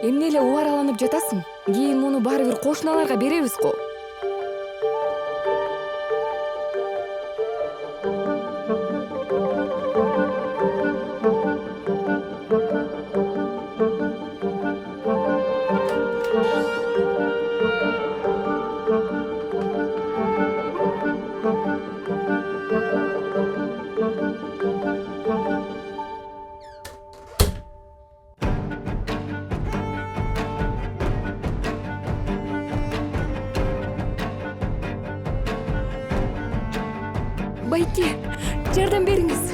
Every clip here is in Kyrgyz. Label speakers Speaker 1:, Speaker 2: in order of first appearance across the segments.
Speaker 1: Эмне эле убараланып жатасың? Кийин муну баары бир кошуналарга беребиз го. Байке, жардам бериңиз.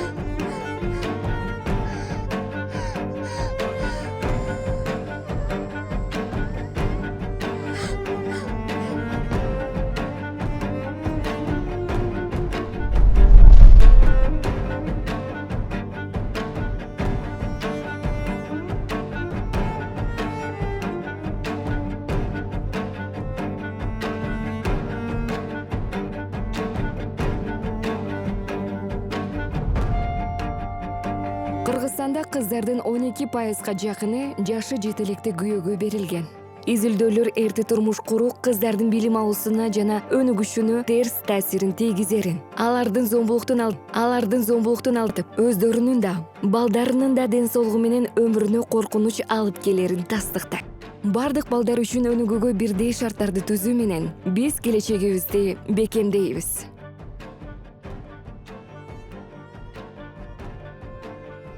Speaker 1: Кыргызстанда кыздардын 12%га жакыны жашы жетелекте күйөөгө берилген. Изилдөөлөр эрте турмуш куруу кыздардын билим алуусуна жана өнүгүшүнө терс таасирин тийгизерин. Алардын зомбулуктун алтып, өздөрүнүн да, балдарынын да ден соолугу менен өмүрүнө коркунуч алып келерин тастыктайт. Бардык балдар үчүн өнүгүүгө бирдей шарттарды түзүү менен биз келечегибизди бекемдейбиз.